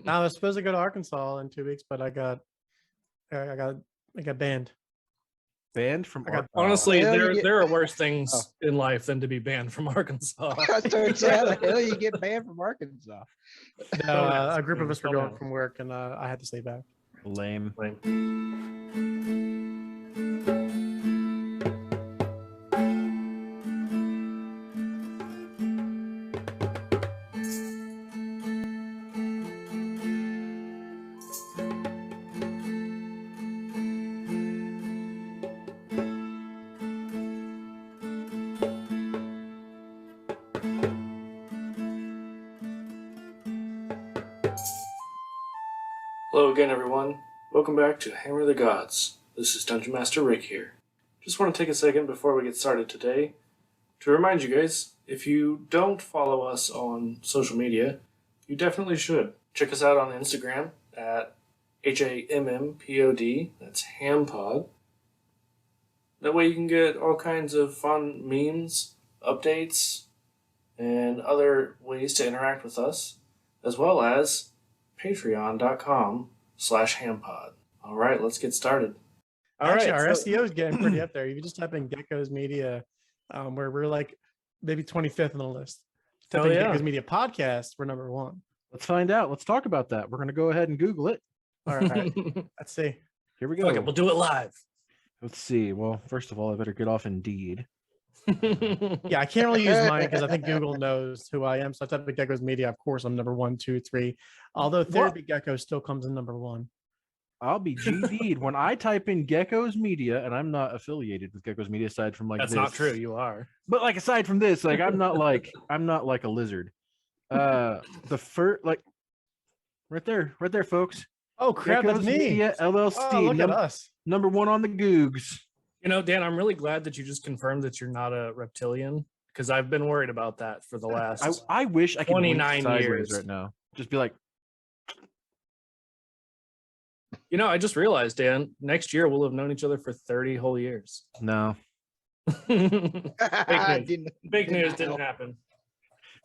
I was supposed to go to Arkansas in 2 weeks, but I got banned. Banned from Arkansas. Honestly, there are worse things in life than to be banned from Arkansas. How the hell you get banned from Arkansas? A group of us were going from work, and I had to stay back. Lame. Hello again, everyone. Welcome back to Hammer of the Gods. This is Dungeon Master Rick here. Just want to take a second before we get started today to remind you guys, if you don't follow us on social media, you definitely should. Check us out on Instagram at HAMMPOD, that's HamPod. That way you can get all kinds of fun memes, updates, and other ways to interact with us, as well as patreon.com/hampod. All right, let's get started. Actually, our SEO is getting pretty up there. You just type in Gecko's Media, where we're like maybe 25th on the list. Type in Gecko's Media Podcast, we're number 1. Let's find out. Let's talk about that. We're going to go ahead and Google it. All right, let's see. Here we go. Okay, we'll do it live. Let's see. Well, first of all, I better get off Indeed. Yeah, I can't really use mine because I think Google knows who I am. So I type in Gecko's Media. Of course, I'm number 1, 2, 3. Although Therapy Gecko still comes in number 1. I'll be GD'd when I type in Gecko's Media, and I'm not affiliated with Gecko's Media aside from That's not true. You are. But like aside from this, like I'm not like a lizard. The first, like right there, folks. Oh crap, Gecko's that's me. Media LLC. Oh, look at us. Number 1 on the Googs. You know, Dan, I'm really glad that you just confirmed that you're not a reptilian, because I've been worried about that for the last I wish I could 29 years right now. Just be like, you know, I just realized, Dan, next year we'll have known each other for 30 whole years. no. Fake news didn't happen.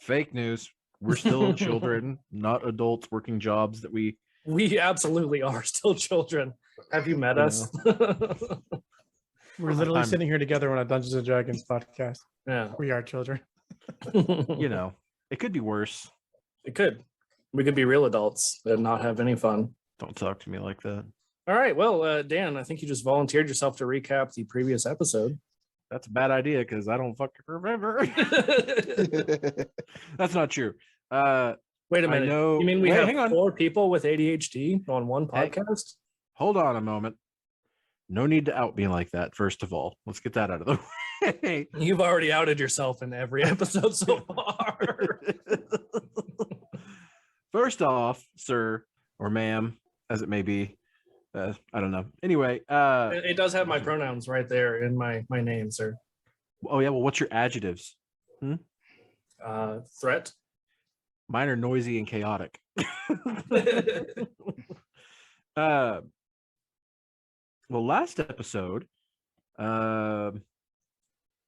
Fake news. We're still children, not adults working jobs that we absolutely are still children. Have you met us? We're literally sitting here together on a Dungeons and Dragons podcast. Yeah. We are children. You know, it could be worse. It could. We could be real adults and not have any fun. Don't talk to me like that. All right. Well, Dan, I think you just volunteered yourself to recap the previous episode. That's a bad idea because I don't fucking remember. That's not true. Wait a minute. You mean we have hang on. 4 people with ADHD on one podcast? Hold on a moment. No need to out me like that, first of all. Let's get that out of the way. You've already outed yourself in every episode so far. First off, sir or ma'am, as it may be, I don't know. Anyway, it does have my pronouns right there in my name, sir. Oh yeah, well, what's your adjectives? Threat. Mine are noisy and chaotic. Well, last episode, I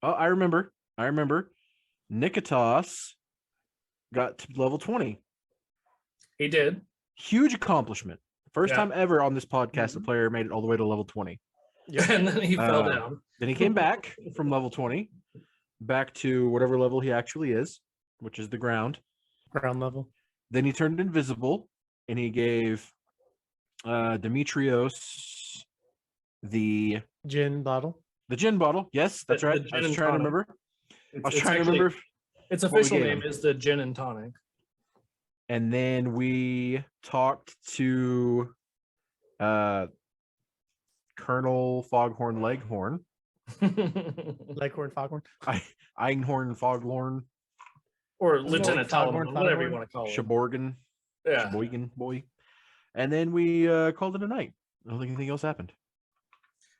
remember Nikitas got to level 20. He did. Huge accomplishment. First time ever on this podcast, a player made it all the way to level 20. Yeah, and then he fell down. Then he came back from level 20 back to whatever level he actually is, which is the ground level. Then he turned invisible and he gave Demetrios the gin bottle. Yes, that's right. I was trying to remember. Its official name is the gin and tonic. And then we talked to Colonel Foghorn Leghorn. Leghorn Foghorn. Einhorn Foghorn. Or Lieutenant Foghorn, whatever you want to call it. Sheboygan. Yeah. Sheboygan boy. And then we called it a night. I don't think anything else happened.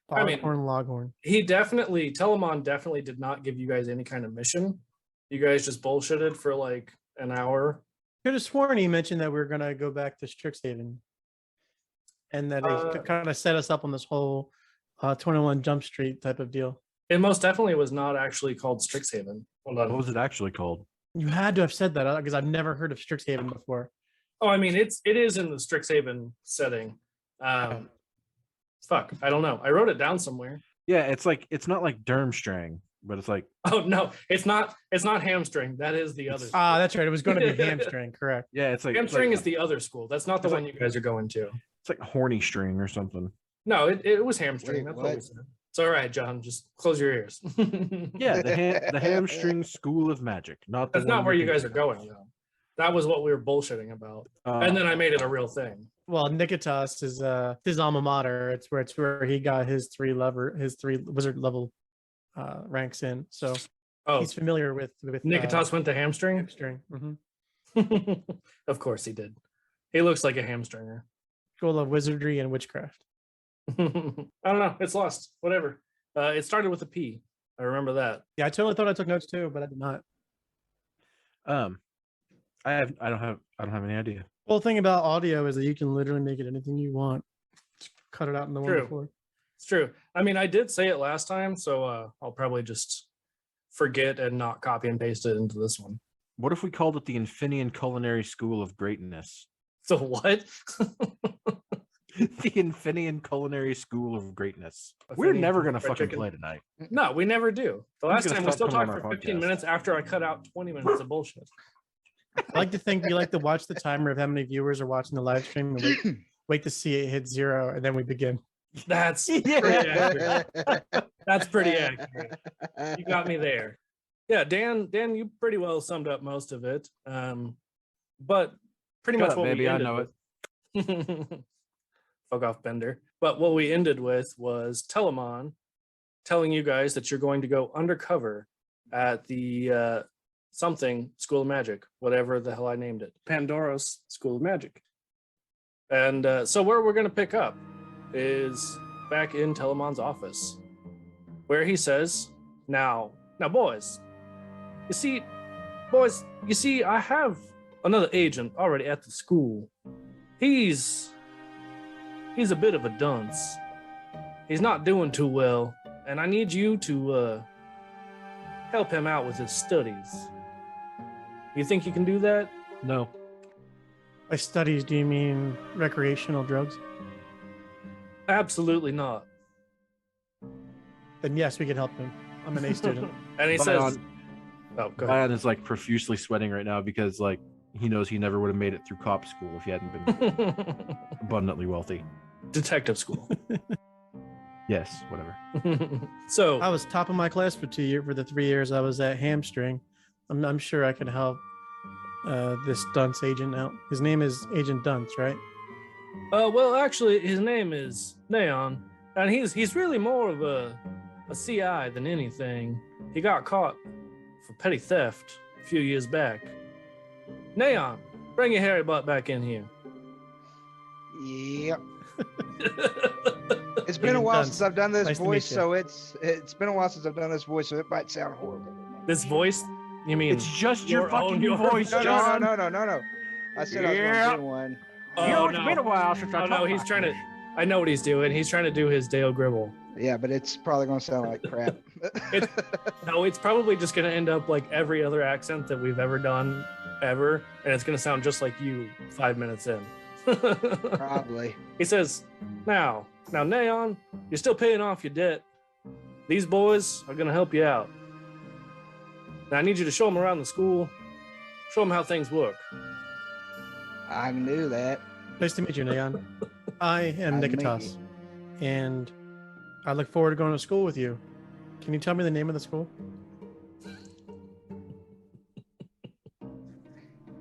Foghorn Loghorn. Telemon definitely did not give you guys any kind of mission. You guys just bullshitted for like an hour. Could have sworn he mentioned that we were going to go back to Strixhaven. And that it kind of set us up on this whole 21 Jump Street type of deal. It most definitely was not actually called Strixhaven. Hold on. What was it actually called? You had to have said that because I've never heard of Strixhaven before. Oh, I mean, it is in the Strixhaven setting. Fuck, I don't know. I wrote it down somewhere. Yeah, it's not like Durmstrang, but it's like Oh no, it's not hamstring. That is the other. Ah, that's right. It was going to be hamstring, correct? yeah, it's like Hamstring is the other school. That's not the one you guys are going to. it's like horny string or something. No, it was hamstring. Wait, That's what what? we said. It's all right, John. Just close your ears. Yeah, the hamstring school of magic. Not the That's not one where with you the- guys are going, though. That was what we were bullshitting about, and then I made it a real thing. Well, Nikitas is his alma mater. It's where he got his three wizard level ranks in. So Oh, he's familiar with Nikitas went to hamstring. hamstring. Mm-hmm. Of course he did. He looks like a hamstringer. School of wizardry and witchcraft. I don't know. It's lost. Whatever. It started with a P. I remember that. Yeah, I totally thought I took notes too, but I did not. I don't have any idea. Well, the thing about audio is that you can literally make it anything you want. Just cut it out in the one True. before. It's true. I mean, I did say it last time, so I'll probably just forget and not copy and paste it into this one. What if we called it the Infinian Culinary School of Greatness? So what? The Infinian Culinary School of Greatness. We're Infinian never gonna fried fucking chicken. play tonight. No, we never do. The I'm last gonna time we stop still coming talked on for our 15 podcast. minutes after I cut out 20 minutes of bullshit. I like to think you like to watch the timer of how many viewers are watching the live stream and wait to see it hit 0, and then we begin. That's pretty accurate. That's pretty accurate. You got me there. Yeah, Dan, you pretty well summed up most of it. But pretty Shut much up, what baby, we I ended know with. Fuck off, Bender. But what we ended with was Telemon telling you guys that you're going to go undercover at the something School of Magic, whatever the hell I named it, Pandaros School of Magic. And so where we're going to pick up is back in Telemon's office, where he says, now boys, you see, I have another agent already at the school. He's a bit of a dunce. He's not doing too well, and I need you to help him out with his studies. You think you can do that? No. By studies, do you mean recreational drugs? Absolutely not. Then yes, we can help him. I'm an A student. And he says, "Oh, go ahead." Bion is like profusely sweating right now because like he knows he never would have made it through cop school if he hadn't been abundantly wealthy. Detective school. Yes, whatever. So I was top of my class for the 3 years I was at Hamstring. I'm sure I can help this dunce agent out. His name is Agent Dunce, right? well, actually, his name is Neon, and he's really more of a CI than anything. He got caught for petty theft a few years back. Neon, bring your hairy butt back in here. Yep. It's been a while since I've done this Nice to meet voice, you. so it's been a while since I've done this voice, so it might sound horrible. This voice? You mean It's just your fucking your voice, No, John. no. I said I was going to do one. Oh, It's been a while since I Oh no, talked he's like trying to. this. I know what he's doing. He's trying to do his Dale Gribble. Yeah, but it's probably going to sound like crap. No, it's probably just going to end up like every other accent that we've ever done, ever, and it's going to sound just like you 5 minutes in. Probably. He says, now, Neon, you're still paying off your debt. These boys are going to help you out. Now, I need you to show them around the school, show them how things work. I can do that. Nice to meet you, Neon. I am Nice to meet Nikitas, and I look forward to going to school with you. Can you tell me the name of the school?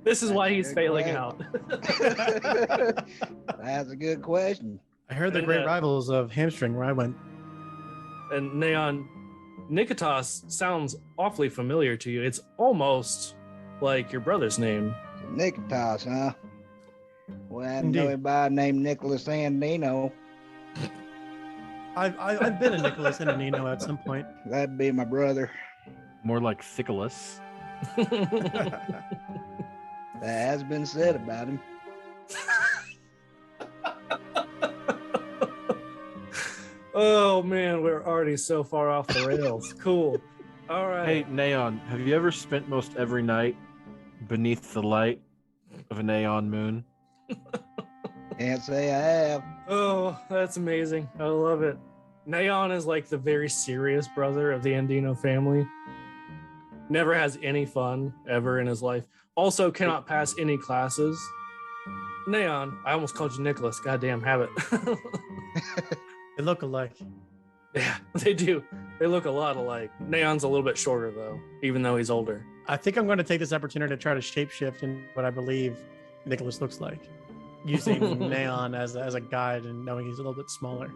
This is why he's Good failing plan. out. That's a good question. I heard the And, great rivals of Hamstring where I went. And Neon, Nikitas sounds awfully familiar to you. It's almost like your brother's name. Nikitas, huh? Well, I know Indeed. anybody named Nicholas Andino. I've been a Nicholas and a Nino at some point. That'd be my brother. More like Thickless. That has been said about him. Oh man, we're already so far off the rails. Cool. All right. Hey, Neon, have you ever spent most every night beneath the light of a neon moon? Can't say I have. Oh, that's amazing. I love it. Neon is like the very serious brother of the Andino family. Never has any fun ever in his life. Also cannot pass any classes. Neon, I almost called you Nicholas. Goddamn habit. They look alike. Yeah, they do. They look a lot alike. Neon's a little bit shorter though, even though he's older. I think I'm going to take this opportunity to try to shapeshift in what I believe Nicholas looks like, using Neon as a guide and knowing he's a little bit smaller.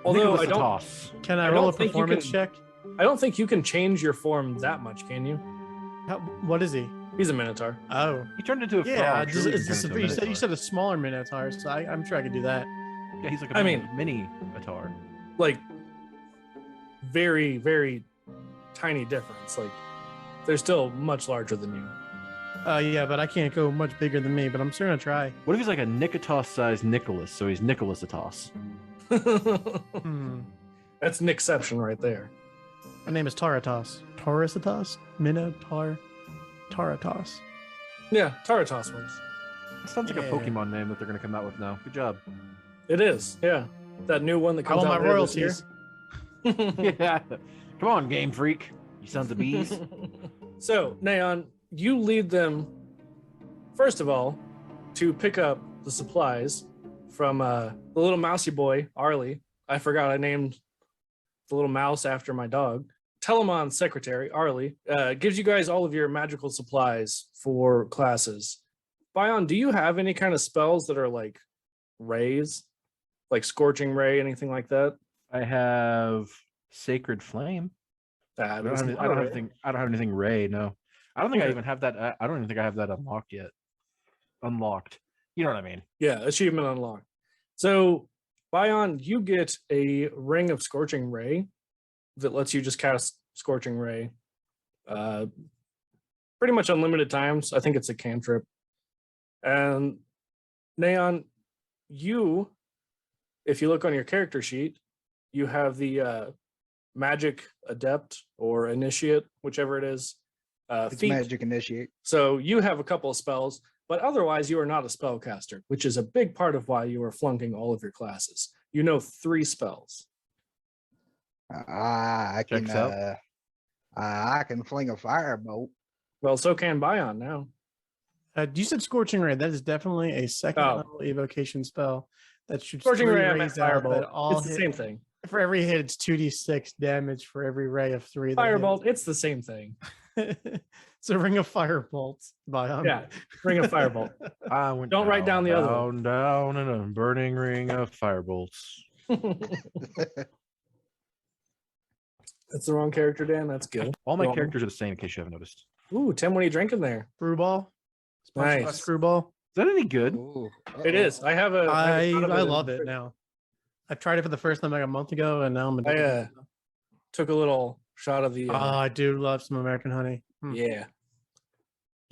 Although Nicholas I don't, Toss. Can I I roll don't a think you performance can- check? I don't think you can change your form that much, can you? What is he? He's a Minotaur. Oh, He turned into a frog. yeah. Surely he You can turn into a said Minotaur. a smaller Minotaur, so I'm sure I could do that. Yeah, he's like a I mini Minotaur. Like, very, very tiny difference. Like, they're still much larger than you. Yeah, but I can't go much bigger than me, but I'm still gonna try. What if he's like a Nicotos-sized Nicholas? So he's Nicholas Atos. That's an exception right there. My name is Taratos. Taurasitos? Minotaur? Taratos. Yeah, Taratos works. That sounds like Yeah. a Pokemon name that they're gonna come out with now. Good job. It is, yeah. That new one that I comes want out my later this year. royalties. Yeah. Come on, Game Freak. You sons of bees. So, Neon, you lead them, first of all, to pick up the supplies from the little mousy boy, Arlie. I forgot I named the little mouse after my dog. Telemon's secretary, Arlie, gives you guys all of your magical supplies for classes. Bion, do you have any kind of spells that are like rays? Like Scorching Ray, anything like that? I have Sacred Flame. I don't have anything Ray. No, I don't think I Okay. even have that. I don't even think I have that unlocked yet. Unlocked. You know what I mean? Yeah, achievement unlocked. So, Bion, you get a ring of Scorching Ray that lets you just cast Scorching Ray pretty much unlimited times. I think it's a cantrip. And Neon, you, if you look on your character sheet, you have the Magic Adept or Initiate, whichever it is. It's feat. Magic Initiate. So you have a couple of spells, but otherwise you are not a spellcaster, which is a big part of why you are flunking all of your classes. You know 3 spells. I can Checks out. I can fling a firebolt. Well, so can Bion now. You said Scorching Ray. That is definitely a second Oh. level evocation spell that shoots Scorching 3 Ray, I meant rays out that Firebolt. all It's the hit. same thing. For every hit, it's 2d6 damage for every ray of 3. that Firebolt, it's the same thing. hits. So ring of firebolt by Yeah, ring of Firebolt. I went Don't write down the other one. down in a burning ring of firebolts. That's the wrong character, Dan. That's good. All my Well, characters are the same, in case you haven't noticed. Ooh, Tim, what are you drinking there? Screwball. Sponsored by Nice. Screwball. Is that any good? Ooh, It is. I have a. I have a ton of love it now. I tried it for the first time like a month ago, and now I'm I addicted. took a little shot of the. Oh, I do love some American honey. Yeah,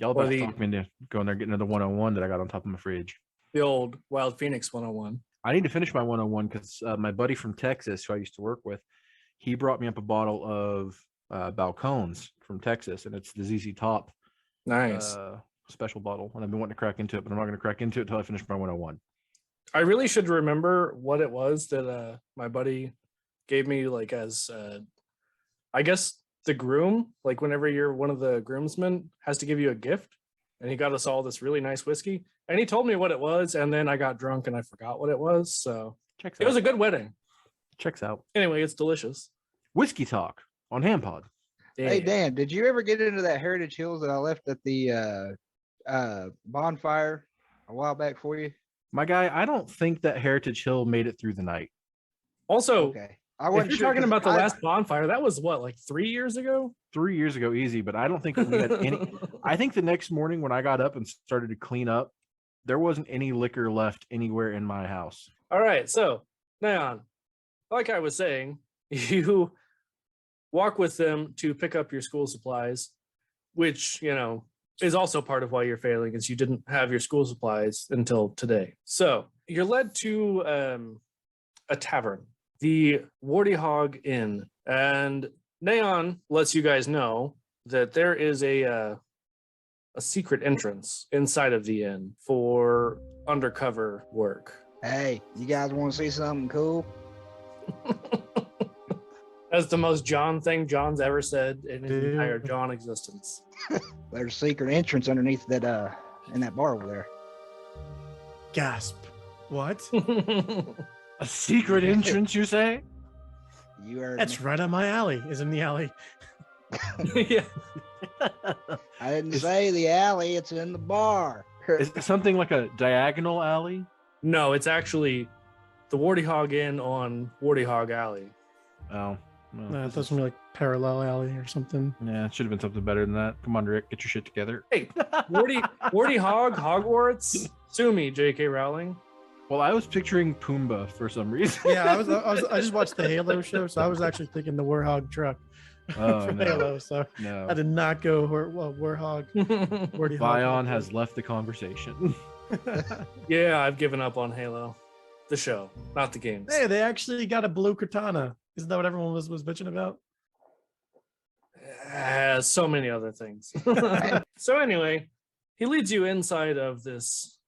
Y'all Or about to the- talk me into going there getting another 101 that I got on top of my fridge. the old Wild Phoenix 101. I need to finish my 101 because my buddy from Texas, who I used to work with, he brought me up a bottle of Balcones from Texas, and it's the ZZ Top Nice. special bottle. And I've been wanting to crack into it, but I'm not going to crack into it until I finish my 101. I really should remember what it was that my buddy gave me, like as I guess the groom, like whenever you're one of the groomsmen, has to give you a gift, and he got us all this really nice whiskey, and he told me what it was, and then I got drunk and I forgot what it was. So Checks it out. was a good wedding. Checks out. Anyway, it's delicious. Whiskey Talk on Hampod. Hey Yeah. Dan, did you ever get into that Heritage Hills that I left at the bonfire a while back for you? My guy, I don't think that Heritage Hill made it through the night. Also, Okay. I if wasn't you're sure talking 'cause about the I- last bonfire, that was what, like 3 years ago? 3 years ago, easy, but I don't think we had any. I think the next morning when I got up and started to clean up, there wasn't any liquor left anywhere in my house. All right, so Neon, like I was saying, you walk with them to pick up your school supplies, which, you know, is also part of why you're failing, is you didn't have your school supplies until today. So you're led to a tavern, the Warty Hog Inn, and Neon lets you guys know that there is a a secret entrance inside of the inn for undercover work. Hey, you guys want to see something cool? That's the most John thing John's ever said in his entire John existence. There's a secret entrance underneath that in that bar over there. Gasp. What? A secret entrance, you say? You heard That's me. right up my alley. Is in the alley. Yeah. I didn't say the alley, it's in the bar. Is it something like a diagonal alley? No, it's actually the Warty Hog Inn on Warty Hog Alley. Oh. Well, No, this that's gonna be like parallel alley or something. Yeah, it should have been something better than that. Come on, Rick, get your shit together. Hey, Warty Hog, Hogwarts? Sue me, J.K. Rowling. Well, I was picturing Pumbaa for some reason. Yeah, I just watched the Halo show, so I was actually thinking the Warhog truck Oh, from no. Halo. So I No. did not go Warhog. Warty Hog. Vion has left the conversation. Yeah, I've given up on Halo. The show, not the games. Hey, they actually got a blue katana. Isn't that what everyone was bitching about? So many other things. So anyway, he leads you inside of this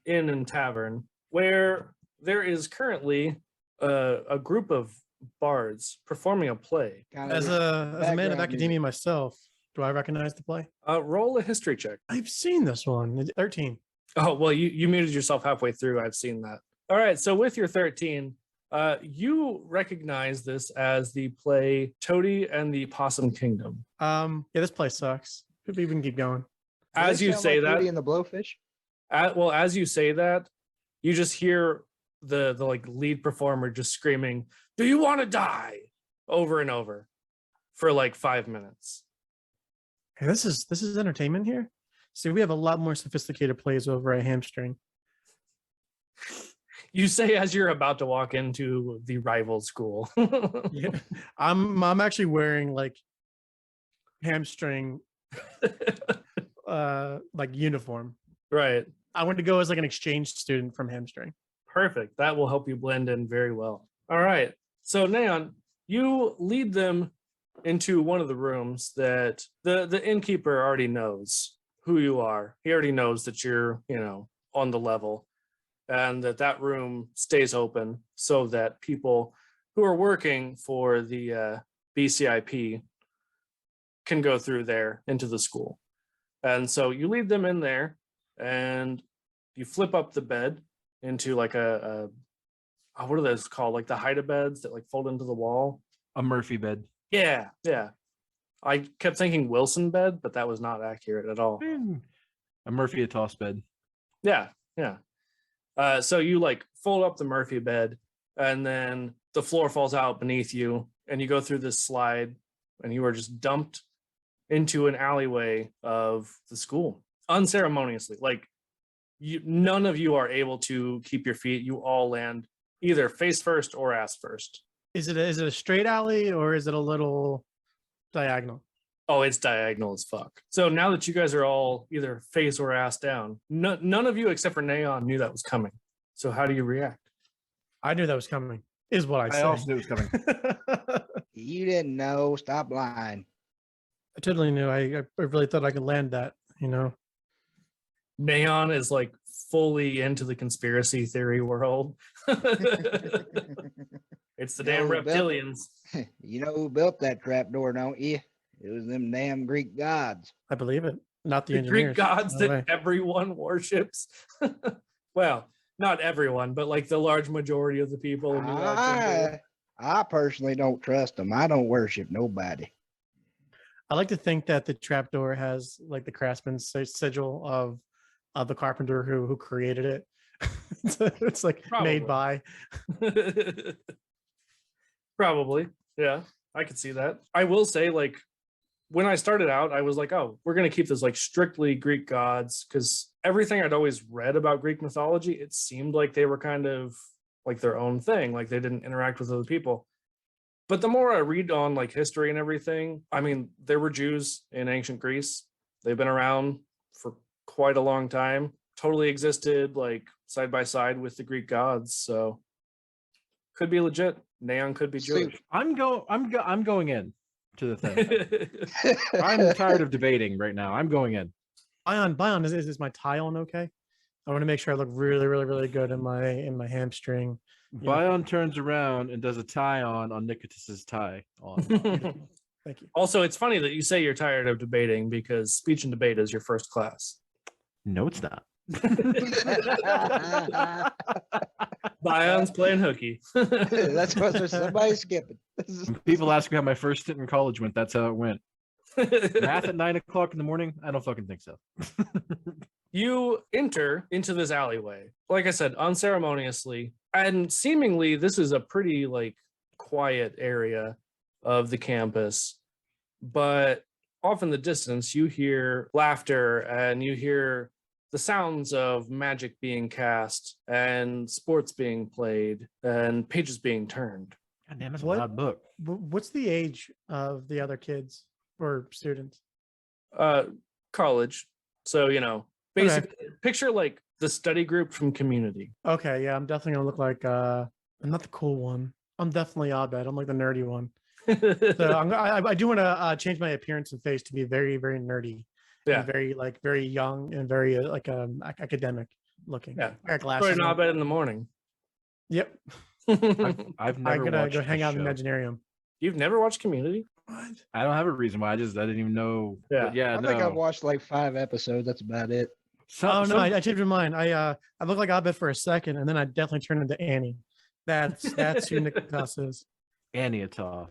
inn and tavern where there is currently a group of bards performing a play. As a man of background academia myself, do I recognize the play? Roll a history check. I've seen this one. It's 13. Oh, well, you muted yourself halfway through. I've seen that. All right, so with your 13, you recognize this as the play Toady and the Possum Kingdom. Yeah, this place sucks. Maybe we can keep going. As you say that, in the Blowfish. as you say that, you just hear the like lead performer just screaming, "Do you want to die?" over and over for like 5 minutes. Hey, this is entertainment here. See, we have a lot more sophisticated plays over at Hamstring. You say as you're about to walk into the rival school. Yeah, I'm actually wearing like Hamstring like uniform. Right. I went to go as like an exchange student from Hamstring. Perfect. That will help you blend in very well. All right. So Neon, you lead them into one of the rooms that the innkeeper already knows who you are. He already knows that you're, on the level, and that room stays open so that people who are working for the BCIP can go through there into the school. And so you lead them in there and you flip up the bed into like a what are those called? Like the hide-a-beds that like fold into the wall. A Murphy bed. Yeah. I kept thinking Wilson bed, but that was not accurate at all. A Murphy a toss bed. Yeah. So you like fold up the Murphy bed and then the floor falls out beneath you and you go through this slide and you are just dumped into an alleyway of the school unceremoniously. Like none of you are able to keep your feet. You all land either face first or ass first. Is it a straight alley or is it a little diagonal? Oh, it's diagonal as fuck. So now that you guys are all either face or ass down, none of you except for Neon knew that was coming. So how do you react? I knew that was coming, is what I I said. also knew it was coming. You didn't know. Stop lying. I totally knew. I really thought I could land that, Neon is like fully into the conspiracy theory world. It's the damn No, Bill. reptilians. You know who built that trapdoor, don't you? It was them damn Greek gods. I believe it. Not the The engineers. Greek gods No that way. everyone worships. Well, not everyone, but like the large majority of the people in New Alexandria. I personally don't trust them. I don't worship nobody. I like to think that the trapdoor has like the craftsman's sigil of the carpenter who created it. It's like made by. Probably. Yeah, I could see that. I will say, like, when I started out, I was like, oh, we're going to keep this like strictly Greek gods, because everything I'd always read about Greek mythology, it seemed like they were kind of like their own thing, like they didn't interact with other people. But the more I read on like history and everything, I mean, there were Jews in ancient Greece. They've been around for quite a long time, totally existed like side by side with the Greek gods. So could be legit. Neon could be Jewish. I'm going in to the thing. I'm tired of debating right now. I'm going in. Bion is my tie on okay? I want to make sure I look really, really, really good in my hamstring. Bion turns around and does a tie on Nikitas's tie on. Thank you. Also, it's funny that you say you're tired of debating because speech and debate is your first class. No, it's not. Bion's playing hooky. That's what somebody's skipping. When people ask me how my first stint in college went, that's how it went. Math at 9 o'clock in the morning? I don't fucking think so. You enter into this alleyway, like I said, unceremoniously, and seemingly this is a pretty like quiet area of the campus, but off in the distance you hear laughter and you hear the sounds of magic being cast and sports being played and pages being turned. God damn, it's a What? loud book. What's the age of the other kids or students? College, so basically picture like the study group from Community. Okay, yeah, I'm definitely gonna look like I'm not the cool one. I'm definitely Abed. I'm like the nerdy one. So I do want to change my appearance and face to be very, very nerdy. Yeah. And very young and very academic looking. Yeah. I got glasses. Probably not on. bad in the morning. Yep. I've I'm never gonna watched go hang this out in the show. Imaginarium. You've never watched Community? What? I don't have a reason why. I didn't even know. Yeah. But yeah, I no. think I've watched like 5 episodes. That's about it. Oh no, I changed my mind. I looked like Abed for a second, and then I definitely turned into Annie. That's who Nikitas is. Aniata.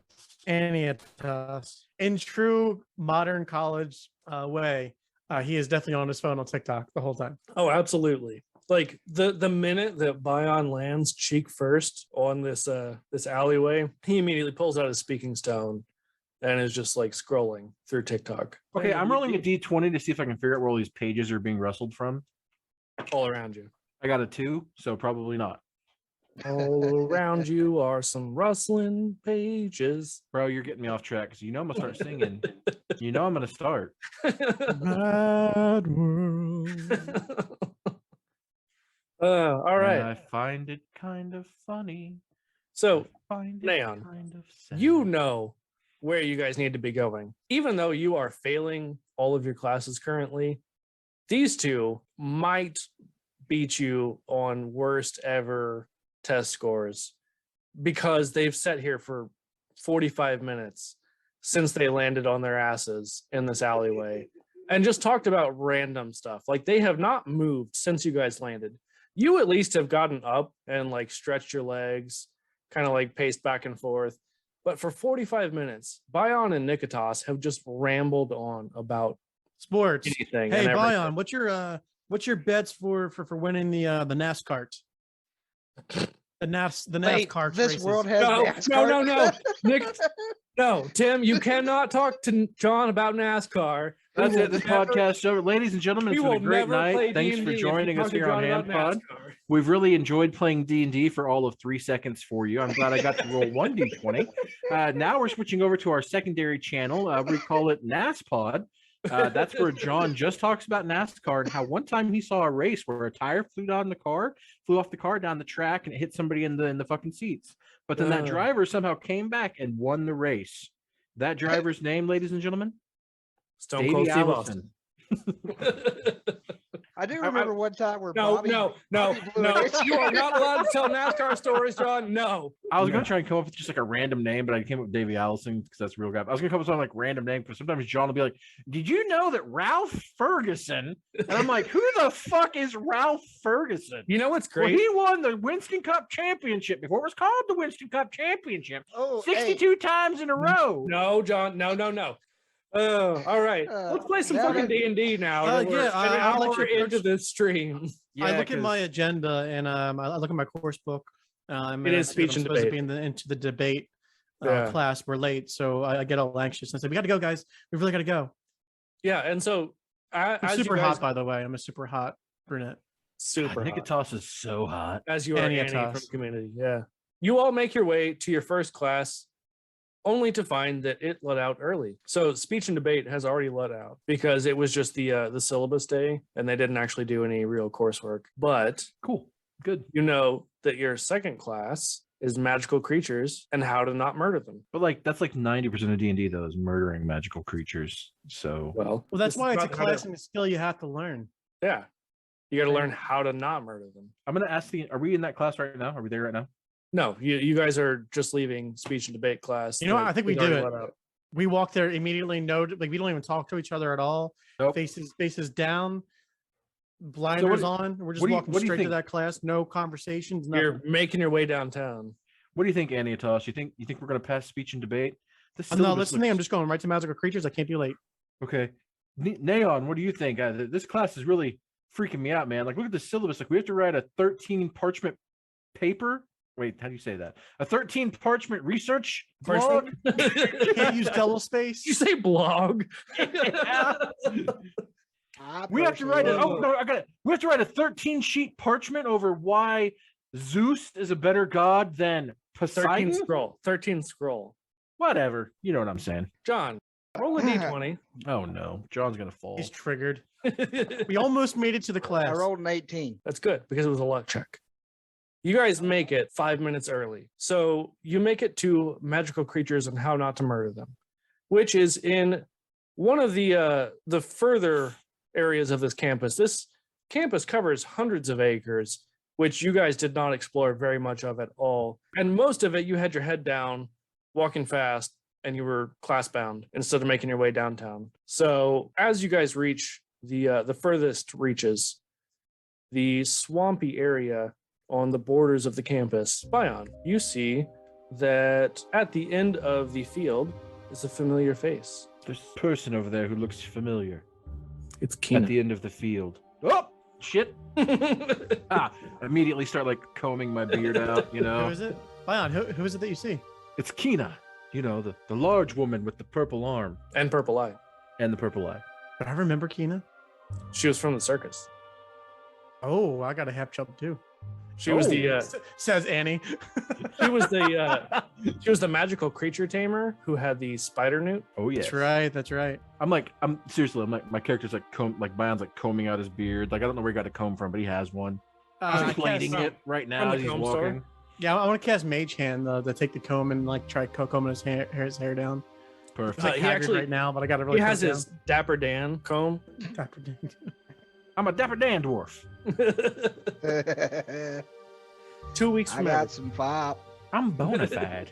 Anitas. In true modern college way, he is definitely on his phone on TikTok the whole time. Oh, absolutely. Like the minute that Bion lands cheek first on this alleyway, he immediately pulls out his speaking stone and is just like scrolling through TikTok. Okay, I'm rolling a d20 to see if I can figure out where all these pages are being rustled from. All around you. I got a 2, so probably not. All around you are some rustling pages. Bro, you're getting me off track because I'm gonna start singing. I'm gonna start. Mad world. All right. I find it kind of funny. So, I find it Neon, kind of sad. you know where you guys need to be going. Even though you are failing all of your classes currently, these two might beat you on worst ever test scores because they've sat here for 45 minutes since they landed on their asses in this alleyway and just talked about random stuff. Like they have not moved since you guys landed. You at least have gotten up and like stretched your legs, kind of like paced back and forth. But for 45 minutes, Bion and Nikitas have just rambled on about Sports. anything. Hey, and everything. Bion, what's your bets for winning the NASCAR? The Wait, NASCAR. this races. world has No, NASCAR? Nick, no, Tim, you cannot talk to John about NASCAR. That's We it. will This never- podcast is over. Ladies and gentlemen, we it's been a will great never play night. Thanks for D&D if joining you us talk to here on John Hand about Pod. NASCAR. We've really enjoyed playing D&D for all of 3 seconds for you. I'm glad I got to roll 1 D20. Now we're switching over to our secondary channel. We call it NASPod. That's where John just talks about NASCAR and how one time he saw a race where a tire flew off the car down the track and it hit somebody in the fucking seats. But then that driver somehow came back and won the race. That driver's name, ladies and gentlemen, Stone Cold Davey Steve Allison. I do remember one time where No, Bobby, no, Bobby blew an you are not allowed to tell NASCAR stories, John. No. I was gonna try and come up with just like a random name, but I came up with Davey Allison because that's a real guy. I was gonna come up with something like random name because sometimes John will be like, "Did you know that Ralph Ferguson?" And I'm like, "Who the fuck is Ralph Ferguson?" You know what's Well, great? he won the Winston Cup Championship before it was called the Winston Cup Championship, Oh, hey, 62 times in a row. No, John. No. Oh, all right. Let's play some now fucking that- D&D now. that we're Yeah, an I'll hour actually into approach- this stream. I look at 'cause- my agenda and I look at my course book. It is speech and supposed to debate. be into the debate Yeah. class. We're late, so I get all anxious and say, "We got to go, guys. We really got to go." Yeah, and so I'm as super you guys, hot, by the way. I'm a super hot brunette. super God, hot, Nikitas is so hot. as you are Annie Anitas. from Community. Yeah, you all make your way to your first class, only to find that it let out early. So speech and debate has already let out because it was just the syllabus day, and they didn't actually do any real coursework. But Cool. Good. you know that your second class is magical creatures and how to not murder them. But like that's like 90% of D&D though is murdering magical creatures. So Well, that's this why is it's a about how class to- and a skill you have to learn. Yeah. You got to learn how to not murder them. I'm gonna ask are we in that class right now? Are we there right now? No, you guys are just leaving speech and debate class. You know what? I think we We've do already it. let out. We walk there immediately. No, like we don't even talk to each other at all. Nope. Faces down, blinders on. We're just what do you- walking what do you straight to think? that class. No conversations. Nothing. You're making your way downtown. What do you think, Aniotosh? You think we're gonna pass speech and debate? I'm not listening. I'm just going right to magical creatures. I can't be late. okay. Neon, what do you think? This class is really freaking me out, man. Like, look at the syllabus. Like, we have to write a 13 parchment paper. Wait, how do you say that? A 13 parchment research blog? Can't use double space. Did you say blog? We have to write it. Oh no, I got it. We have to write a 13 sheet parchment over why Zeus is a better god than 13 Poseidon. scroll. 13 scroll. Whatever. You know what I'm saying. John, roll a d20. Oh no, John's gonna fall. He's triggered. We almost made it to the class. I rolled an 18. That's good because it was a luck check. You guys make it 5 minutes early. So you make it to magical creatures and how not to murder them, which is in one of the further areas of this campus. This campus covers hundreds of acres, which you guys did not explore very much of at all. And most of it, you had your head down, walking fast, and you were class bound instead of making your way downtown. So as you guys reach the furthest reaches, the swampy area on the borders of the campus, Bion, you see that at the end of the field is a familiar face. There's a person over there who looks familiar It's at Keenan. the end of the field. Oh shit! Immediately start like combing my beard out. You Who know, is it? Bion, who is it that you see? it's Kina. You know, the large woman with the purple arm And purple eye. and the purple eye. I remember Keena. She was from the circus. Oh, I got a half chub too. She was the Says Annie. she was the magical creature tamer who had the spider newt. Oh yeah, That's right. That's right. I'm seriously. I'm like my character's like Bion's like combing out his beard. Like I don't know where he got a comb from, but he has one. I He's cast plaiting some- it right from now the as he's comb store? walking. Yeah, I want to cast Mage Hand to take the comb and like try combing his hair down. Perfect. It's like He haggard actually- right now, but I got to really. He has cut it his Dapper Dan comb. down. I'm a Dapper Dan dwarf. 2 weeks I from got now. some fop. I'm bona fide.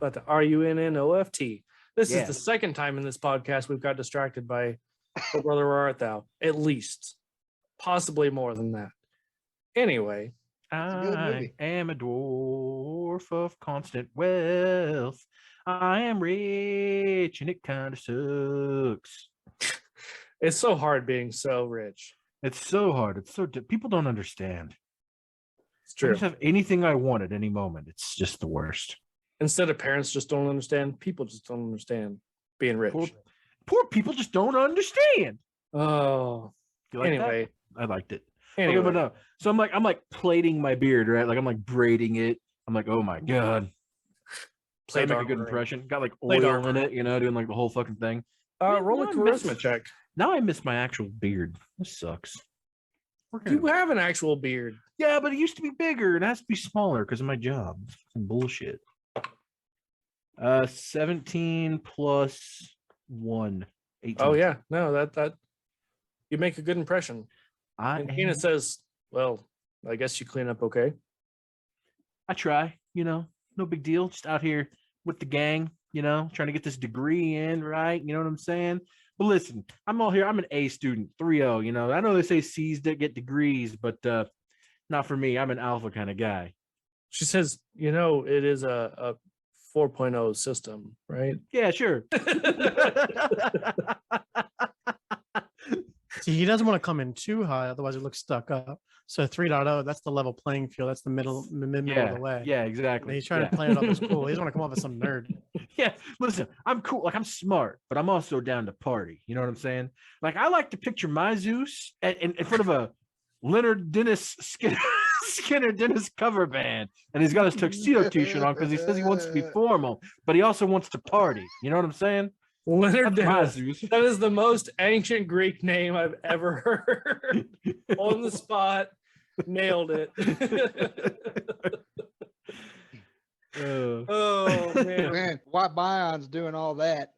But the RUNNOFT. This Yeah. is the second time in this podcast we've got distracted by "Oh, Brother, Where Art Thou?" At least, possibly more than that. Anyway, a good I movie. am a dwarf of constant wealth. I am rich and it kind of sucks. it's so hard being so rich. It's so hard. It's so people don't understand. It's I true. just have anything I want at any moment. It's just the worst. Instead of parents just don't understand, people just don't understand being rich. Poor people just don't understand. Oh, You like that? anyway. I liked it. Anyway, Okay, but no. So I'm like plaiting my beard, right? Like I'm like braiding it. I'm like, oh my god. Trying to make a good armoring. impression. Got like Plate oil armor. in it, you know, doing like the whole fucking thing. Roll a No, I missed- charisma check. Now I miss my actual beard. This sucks. You have an actual beard. Yeah, but it used to be bigger. It has to be smaller because of my job. It's fucking bullshit. 17 plus 1. 18. Oh yeah, no, that you make a good impression. And Tina I says, "Well, I guess you clean up okay." try, you know, no big deal. Just out here with the gang, you know, trying to get this degree in, right? You know what I'm saying? But listen, I'm all here. I'm an A student, 3.0, you know. I know they say C's that get degrees, but not for me. I'm an alpha kind of guy. She says, "You know, it is a 4.0 system, right?" Yeah, sure. See, he doesn't want to come in too high, otherwise it looks stuck up. So 3.0, that's the level playing field. That's the middle of the way. Yeah, And exactly. he's trying Yeah. to play it up as cool. He doesn't want to come off as some nerd. Yeah, listen, I'm cool. Like I'm smart, but I'm also down to party. You know what I'm saying? Like I like to picture my Zeus in front of a Leonard Dennis Skinner Dennis cover band, and he's got his tuxedo t-shirt on because he says he wants to be formal, but he also wants to party. You know what I'm saying? Leonard That's my Dennis. Zeus. That is the most ancient Greek name I've ever heard. On the spot, nailed it. Oh man. Man, while Bion's doing all that,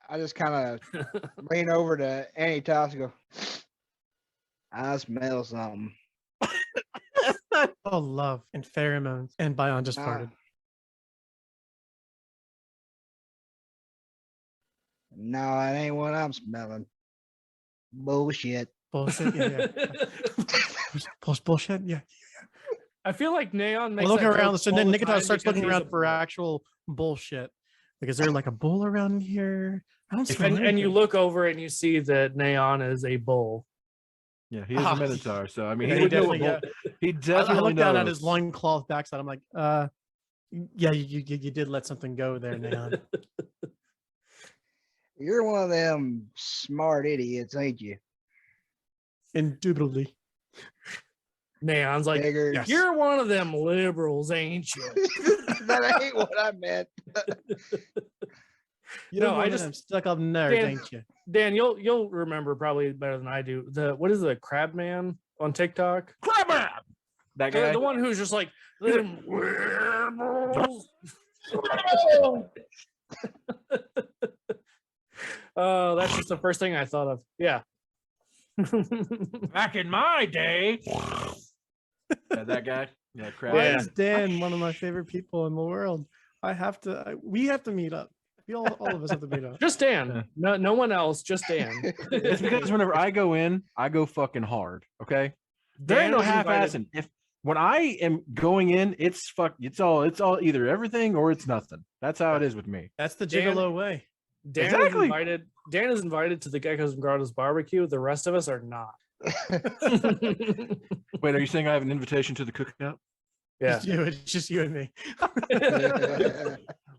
I just kind of lean over to Annie Toss and go, I smell something. Oh, love and pheromones. And Bion just Nah. farted. No, it ain't what I'm smelling. Bullshit. Bullshit. Yeah. Bullshit. Yeah. I feel like Neon makes Well, looking that around, joke so all then the Nikitas time starts because looking he's around a for bull. actual bullshit. Like, is there like a bull around here? I don't smell And you anything. look over and you see that Neon is a bull. Yeah, he is a Minotaur, so I mean, Yeah, he he would know what definitely- he I definitely look down at his knows. loincloth backside. I'm like, yeah, you did let something go there, Neon. You're one of them smart idiots, ain't you? Indubitably. Neon's like, Figured. yes. you're one of them liberals, ain't you? That ain't what I meant. You're No, I one of just- them stuck up nerds, Dan- ain't you? Dan, you'll remember probably better than I do. What is the crab man on TikTok? Crabber! That The, guy. the one who's just like them liberals. Oh, that's just the first thing I thought of. Yeah. Back in my day. Yeah, that guy. Yeah, crab. Why Yeah. is Dan one of my favorite people in the world? We have to meet up. All of us have to meet up. Just Dan. No one else, just Dan. It's because whenever I go in, I go fucking hard. Okay. There ain't no is invited- half-assing. If when I am going in, it's all either everything or it's nothing. That's how it is with me. That's the Dan- gigolo way. Dan Exactly. Dan is invited to the Geckos and Grottos barbecue. The rest of us are not. Wait, are you saying I have an invitation to the cookout? Yeah. It's just you and me.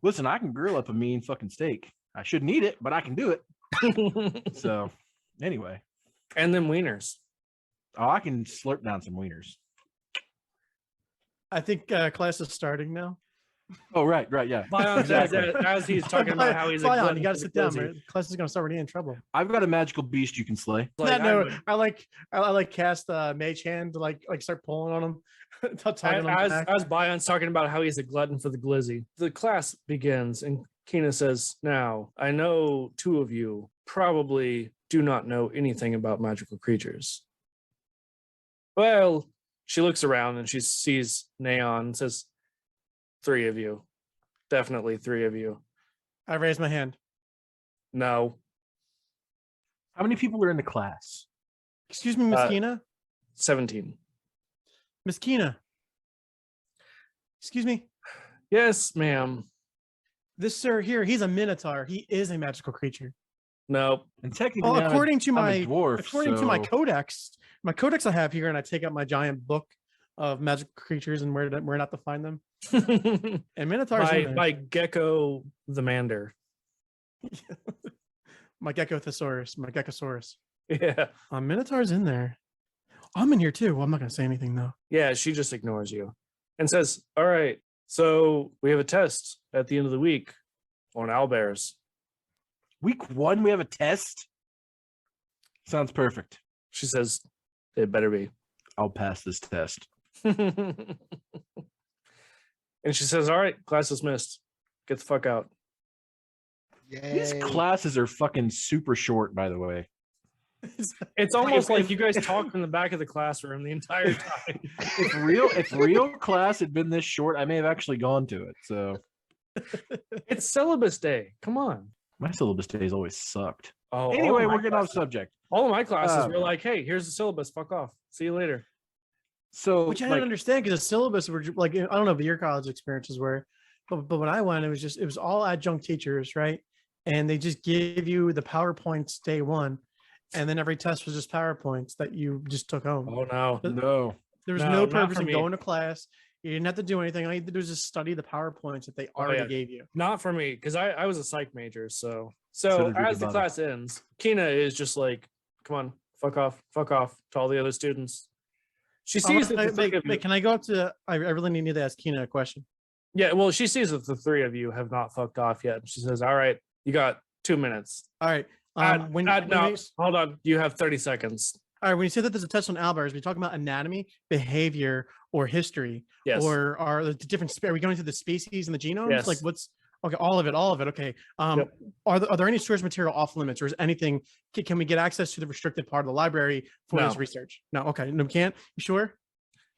Listen, I can grill up a mean fucking steak. I shouldn't eat it, but I can do it. So, anyway, And then wieners. I can slurp down some wieners. I think class is starting now. Oh, right, yeah. Bion says Exactly. that as he's talking about how he's a Bion, glutton you gotta for the sit down, glizzy. man. Class is gonna start. We're getting in trouble. I've got a magical beast you can slay. Like, No, I would- cast Mage Hand to like start pulling on him. tugging on as back. Bion's talking about how he's a glutton for the glizzy, the class begins and Kina says, "Now, I know two of you probably do not know anything about magical creatures." Well, she looks around and she sees Neon and says, "Three of you. Definitely three of you." I raised my hand. No. How many people are in the class? Excuse me, Miss Kina. 17. Miss Kina. Excuse me. Yes, ma'am. This sir here, he's a minotaur. He is a magical creature. Nope. And technically, Well, according to I'm my a dwarf, according to my so- codex I have here, and I take out my giant book of magical creatures and where not to find them. And minotaurs in there. by Gecko the Mander. My gecko thesaurus, my geckosaurus. Yeah. Minotaur's in there. I'm in here too. Well, I'm not gonna say anything though. Yeah, she just ignores you and says, "All right, so we have a test at the end of the week on owlbears." Week 1, we have a test. Sounds perfect. She says, "It better be." I'll pass this test. And she says, "All right, class dismissed. Get the fuck out." These Yay. classes are fucking super short, by the way. It's almost like you guys talked in the back of the classroom the entire time. If real class had been this short, I may have actually gone to it. So It's syllabus day. Come on. my syllabus days always sucked. Oh, Anyway, all of my we're getting off classes- subject. All of my classes Um, were like, "Hey, here's the syllabus. Fuck off. See you later." So, Which I like, don't understand because the syllabus were like, I don't know what your college experiences were, but when I went, it was all adjunct teachers, right? And they just give you the PowerPoints day one, and then every test was just PowerPoints that you just took home. Oh no. no. There was no, no not purpose for in me. going to class. You didn't have to do anything. All you had to do was just study the PowerPoints that they already yeah. gave you. Not for me, because I was a psych major. So So did Ricky as the Bobby. class ends, Kina is just like, "Come on, fuck off to all the other students." She sees that the three of you, Wait, can I go up to? I really need to ask Kina a question. yeah, well, she sees that the three of you have not fucked off yet. She says, "All right, you got 2 minutes." All right. No, When hold on. You have 30 seconds. All right, when you say that there's a test on owlbears, we talking about anatomy, behavior, or history, Yes. or are the different? Are we going to the species and the genomes? Yes. Like what's okay? All of it. Okay. Yep. Are there any source material off limits, or is anything? Can we get access to the restricted part of the library for No. this research? No. Okay. No, we can't. You sure?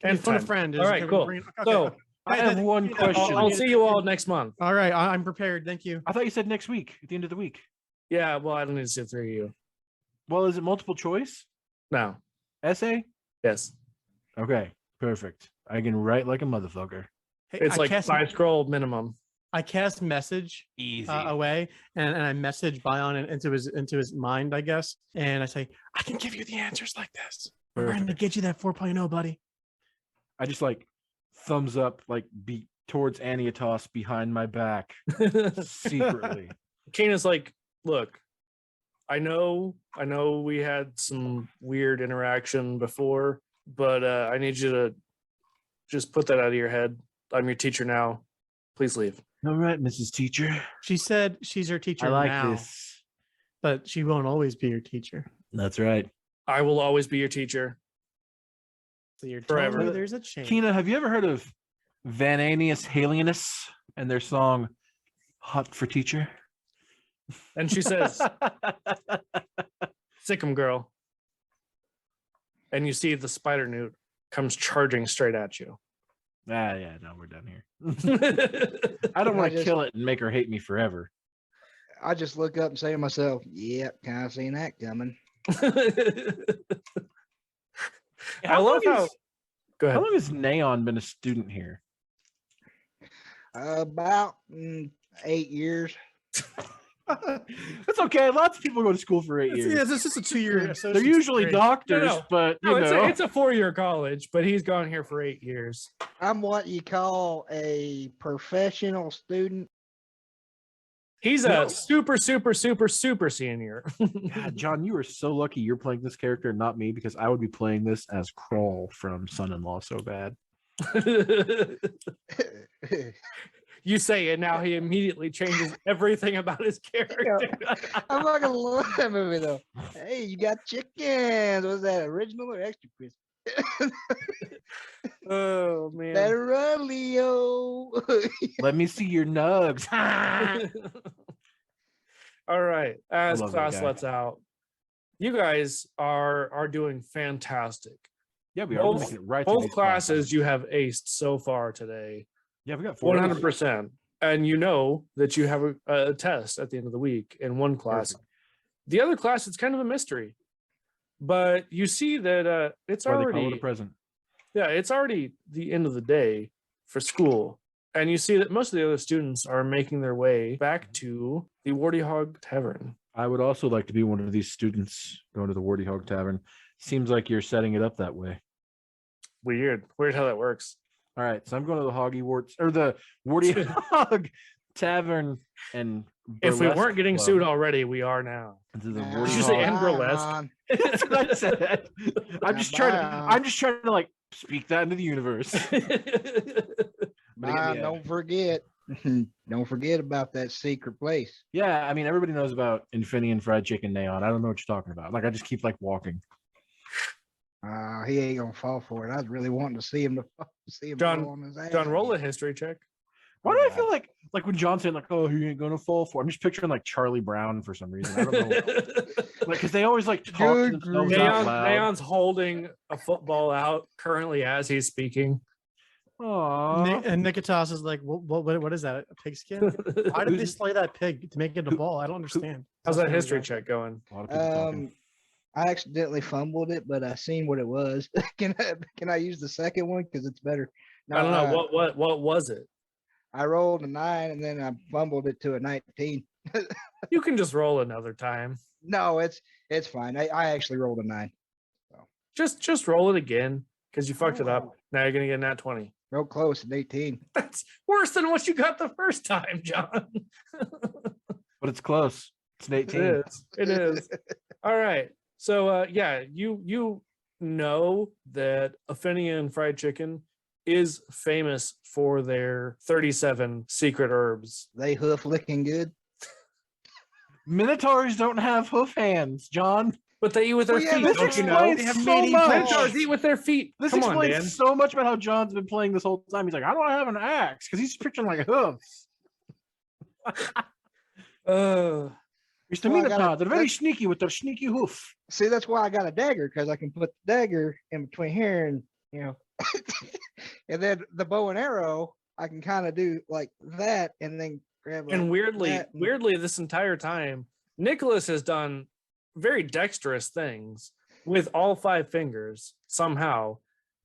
Can And you phone a time. friend? All right, can we cool. bring- So, I have one question. I'll see you all next month. All right, I'm prepared. Thank you. I thought you said next week, at the end of the week. Yeah, well, I don't need to sit through you. Well, is it multiple choice? No. Essay? Yes. Okay, perfect. I can write like a motherfucker. Hey, It's I like cast, 5 scroll minimum. I cast message Easy. away, and I message Bion into his mind, I guess, and I say, I can give you the answers like this. We're going to Perfect. get you that 4.0, buddy. I just like thumbs up, like beat towards Aniatos behind my back secretly. Kana's like, look, I know we had some weird interaction before, but I need you to just put that out of your head. I'm your teacher now. Please leave. All right, Mrs. Teacher. She said she's her teacher I like now, this. but she won't always be your teacher. That's right. I will always be your teacher. So you're Forever. telling me there's a change. Kina, have you ever heard of Vananius Halienus and their song Hot for Teacher? And she says, sick 'em, girl. And you see the spider newt comes charging straight at you. Yeah, no, we're done here. I I don't Can I want to just- kill it and make her hate me forever. I just look up and say to myself, "Yep, kind of seen that coming." I love how. Go How ahead. long has Neon been a student here? About 8 years. That's okay. Lots of people go to school for 8 years. Yeah, this is a 2-year. They're usually doctors, No, but you No, know, it's a 4-year college, but he's gone here for 8 years. I'm what you call a professional student. He's No. a super senior. God, John, you are so lucky you're playing this character and not me, because I would be playing this as Crawl from Son-in-Law so bad. You say it now, he immediately changes everything about his character. I fucking love that movie though. Hey, you got chickens. Was that original or extra crispy? Oh man. Better run, Leo. Let me see your nugs. All right. As love that class guy. lets out, you guys are doing fantastic. Yeah, we are. We're Both- making it right to Both these classes you have aced so far today. Yeah, we got 4. 100%. And you know that you have a test at the end of the week in one class. Perfect. The other class, it's kind of a mystery. But you see that it's Why they call it a already present. it's already the end of the day for school. And you see that most of the other students are making their way back to the Warty Hog Tavern. I would also like to be one of these students going to the Warty Hog Tavern. Seems like you're setting it up that way. Weird how that works. All right, so I'm going to the Hoggy Warts or the Warty Hog Tavern and If we Burlesque weren't getting Club. sued already, we are now. Into the Nah, Warty Did you say Hog- and burlesque? man. That's what I said. I'm just trying to. I'm just trying to like speak that into the universe. But again, yeah. Don't forget. Don't forget about that secret place. Yeah, I mean everybody knows about Infineon Fried Chicken Neon. I don't know what you're talking about. Like I just keep like walking. He ain't gonna fall for it. I was really wanting to see him John- fall on his ass. John, roll a history check. Why do I feel like when John's saying like, "Oh, he ain't gonna fall for"? I'm just picturing like Charlie Brown for some reason. I don't know, like because they always like talk to Good themselves out loud. Neon's holding a football out currently as he's speaking. Aww. And Nikitas is like, what is that? A pigskin? Why did they slay that pig to make it a ball? I don't understand. How's that That's history really check going? A lot of people talking. I accidentally fumbled it, but I seen what it was. Can I use the second one because it's better? I don't know uh, what was it. I rolled a 9 and then I fumbled it to a 19. You can just roll another time. No, it's fine. I actually rolled a 9. Just roll it again because you fucked it up. Now you're gonna get nat 20. Real close at 18. That's worse than what you got the first time, John. But it's close. It's an 18. It is. It is. All right. So yeah, you know that Athenian fried chicken is famous for their 37 secret herbs. They hoof licking good. Minotaurs don't have hoof hands, John. But they eat with their Well, yeah, feet, this don't you know? explains They have so made much. Minotaurs eat with their feet. This Come on, explains Dan. so much about how John's been playing this whole time. He's like, how do I have an axe? Because he's picturing like hooves. Uh, It's the Well, I gotta- Minotaur. They're very sneaky with their sneaky hoof. See, that's why I got a dagger, because I can put the dagger in between here and and then the bow and arrow, I can kind of do like that and then grab like and weirdly, that and- weirdly, this entire time, Nicholas has done very dexterous things with all 5 fingers somehow,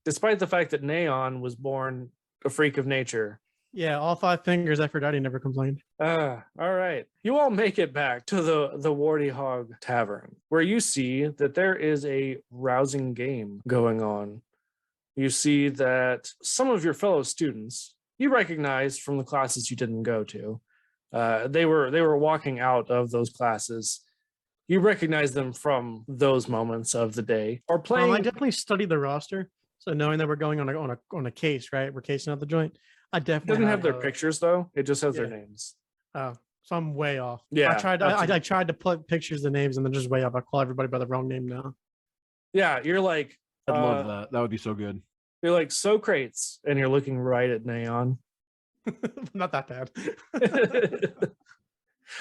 despite the fact that Neon was born a freak of nature. Yeah, all 5 fingers. Aphrodite never complained. All right. You all make it back to the Warty Hog Tavern, where you see that there is a rousing game going on. You see that some of your fellow students you recognized from the classes you didn't go to. They were walking out of those classes. You recognize them from those moments of the day. Or playing. I definitely studied the roster, so knowing that we're going on a case, right? We're casing out the joint. I It definitely doesn't have their a- pictures though. It just has their Yeah. names. Oh, so I'm way off. Yeah, I tried. absolutely. I tried to put pictures of the names, and they're just way off. I call everybody by the wrong name now. Yeah, you're like I'd love that. That would be so good. you're like Socrates, and you're looking right at Neon. Not that bad.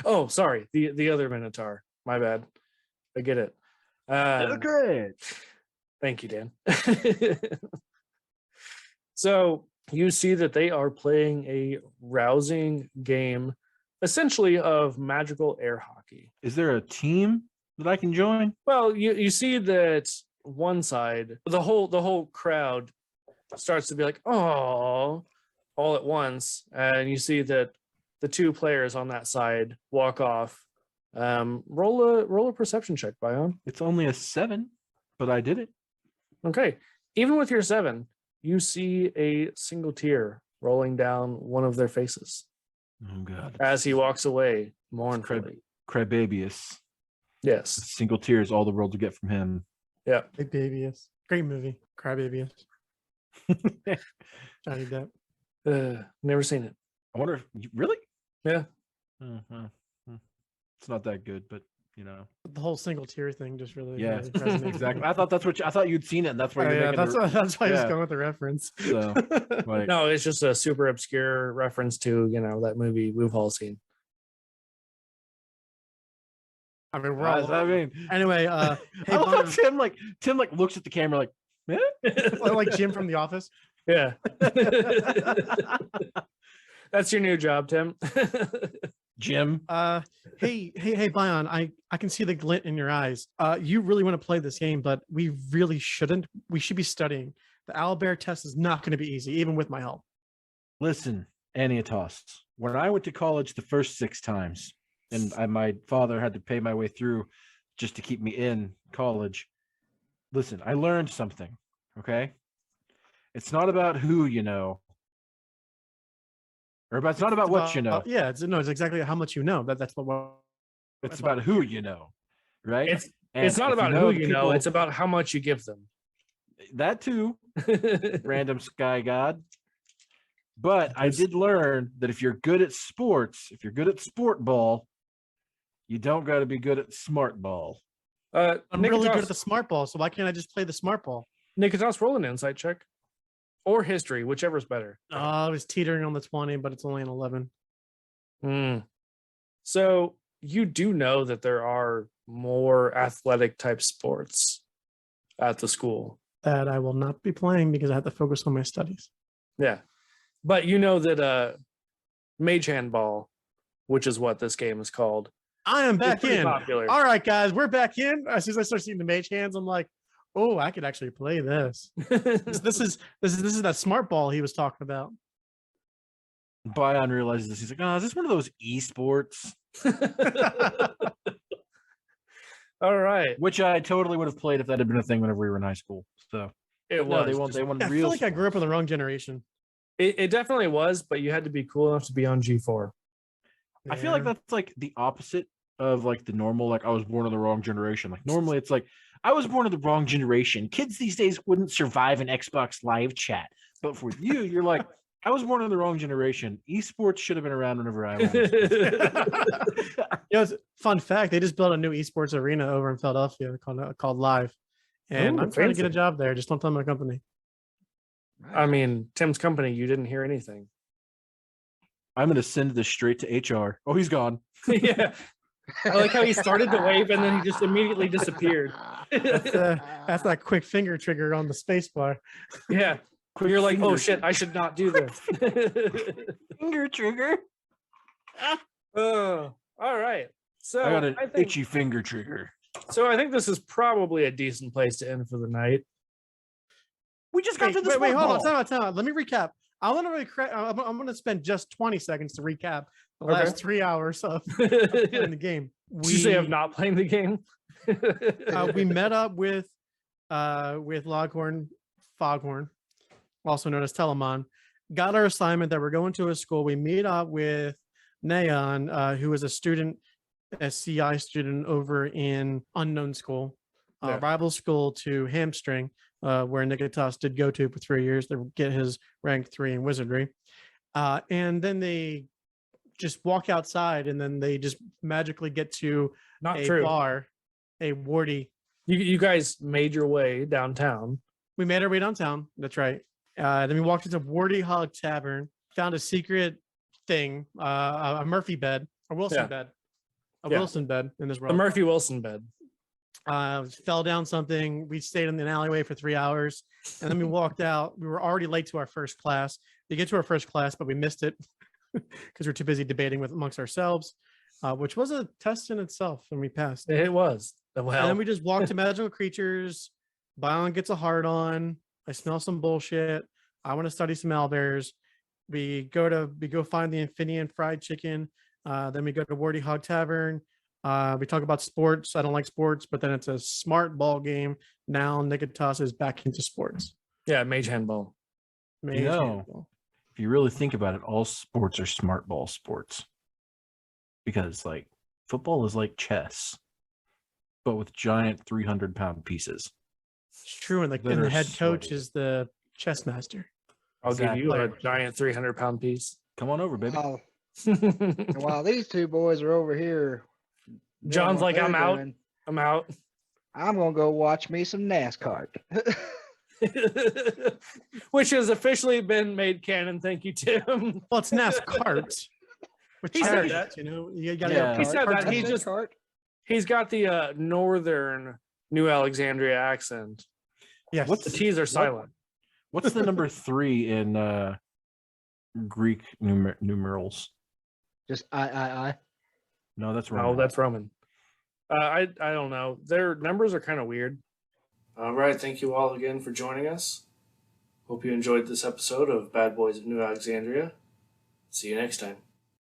Oh, sorry, the other Minotaur. My bad. I get it. Great. Thank you, Dan. So you see that they are playing a rousing game, essentially of magical air hockey. Is there a team that I can join? Well, you see that one side, the whole crowd starts to be like, oh, all at once, and you see that the 2 players on that side walk off. Roll a perception check, Bion. It's only a 7, but I did it. Okay. Even with your 7, you see a single tear rolling down one of their faces Oh God. as he walks away mournfully. Crybabius. Yes. Single tears, all the world to get from him. Yeah. Big Babyus. Great movie. Crybabyus. Johnny Depp. Never seen it. I wonder if really? Yeah. It's not that good, but you know. The whole single tear thing just really. Yeah, really resonated. exactly. I thought that's what I thought you'd seen it, and that's why Oh, you're yeah, making that's why I was yeah. going with the reference. So, like, No, it's just a super obscure reference to, that movie we've all seen. I mean, we're all. I mean, Anyway, hey, I love how Bono, Tim looks at the camera like, like Jim from The Office. Yeah. That's your new job, Tim. Jim. Hey, Bion, I can see the glint in your eyes. You really want to play this game, but we really shouldn't. We should be studying. The Owlbear test is not going to be easy, even with my help. Listen, Aniatos, when I went to college the first 6 times, and my father had to pay my way through just to keep me in college. Listen, I learned something, okay? It's not about who you know. It's not about what you know. Yeah, it's exactly how much you know. That's what. It's about who you know, right? It's not if about know who the you know, people- it's about how much you give them. that too. Random sky god. But I did learn that if you're good at sports, if you're good at sport ball, you don't got to be good at smart ball. I'm really good Nikitas, at the smart ball, so why can't I just play the smart ball? Nikitas, roll an insight check. Or history, whichever's better. I was teetering on the 20, but it's only an 11. So you do know that there are more athletic type sports at the school. That I will not be playing because I have to focus on my studies. Yeah. But you know that mage handball, which is what this game is called, I am is back pretty in. popular. All right, guys, we're back in. As soon as I start seeing the mage hands, I'm like, oh, I could actually play this. This is that smart ball he was talking about. Bion realizes this. He's like, oh, is this one of those esports? All right. Which I totally would have played if that had been a thing whenever we were in high school. So It no, was. they want I real. feel like I grew up sports. in the wrong generation. It definitely was, but you had to be cool enough to be on G4. I feel like Yeah. that's like the opposite of like the normal, like I was born in the wrong generation. Like normally it's like I was born in the wrong generation. Kids these days wouldn't survive an Xbox live chat. But for you, you're like, I was born in the wrong generation. Esports should have been around whenever I was. Fun fact: they just built a new esports arena over in Philadelphia called Live, and Ooh, I'm trying to get a fancy. job there. Just don't tell my company. I mean, Tim's company, you didn't hear anything. I'm going to send this straight to HR. Oh, he's gone. Yeah. I like how he started to wave and then he just immediately disappeared. That's that quick finger trigger on the space bar. Yeah. Quick You're like, oh finger shit, I should not do this. Finger trigger. All right. So I got an I think itchy finger trigger. I think this is probably a decent place to end for the night. We just got to the Wait, hold on, smart time out. Let me recap. I'm going to spend just 20 seconds to recap the last 3 hours of playing the game. Did you say I'm not playing the game? We met up with Foghorn, also known as Telemon. Got our assignment that we're going to a school. We meet up with Neon, who is a CI student over in Unknown School, rival school to Hamstring, where Nikitas did go to for 3 years to get his rank 3 in Wizardry. And then they just walk outside, and then they just magically get to Not a true. bar, a wardy. You guys made your way downtown. We made our way downtown. That's right. Then we walked into Wardy Hog Tavern, found a secret thing, a Murphy bed, a Wilson bed, Wilson bed in this world. The Murphy Wilson bed. Fell down something. We stayed in an alleyway for 3 hours, and then we walked out. We were already late to our first class. We get to our first class, but we missed it because we're too busy debating amongst ourselves, which was a test in itself, and we passed. It was. Well, And then we just walked to Magical Creatures. Bion gets a hard on. I smell some bullshit. I want to study some owlbears. We go find the Infineon fried chicken. Then we go to Wardy Hog Tavern. We talk about sports. I don't like sports, but then it's a smart ball game. Now Nikitas is back into sports. yeah, Mage Handball. Mage know. handball. If you really think about it, all sports are smart ball sports. Because like football is like chess, but with giant 300-pound pieces. It's true, and That the are head coach sweaty. is the chess master. I'll give you a Exactly. giant 300-pound piece. Come on over, baby. And while these two boys are over here, doing John's what like, I'm they're out. doing, I'm out. I'm gonna go watch me some NASCAR. Which has officially been made canon. Thank you, Tim. Well, it's NASCAR. With He said charity, that. you know, you got Yeah. to. He said that. I He said just cart. he's got the northern New Alexandria accent. Yes. The T's are silent. What's the number 3 in Greek numerals? Just I. No, that's No, wrong. that's Roman. I don't know. Their numbers are kind of weird. All right. Thank you all again for joining us. Hope you enjoyed this episode of Bad Boys of New Alexandria. See you next time.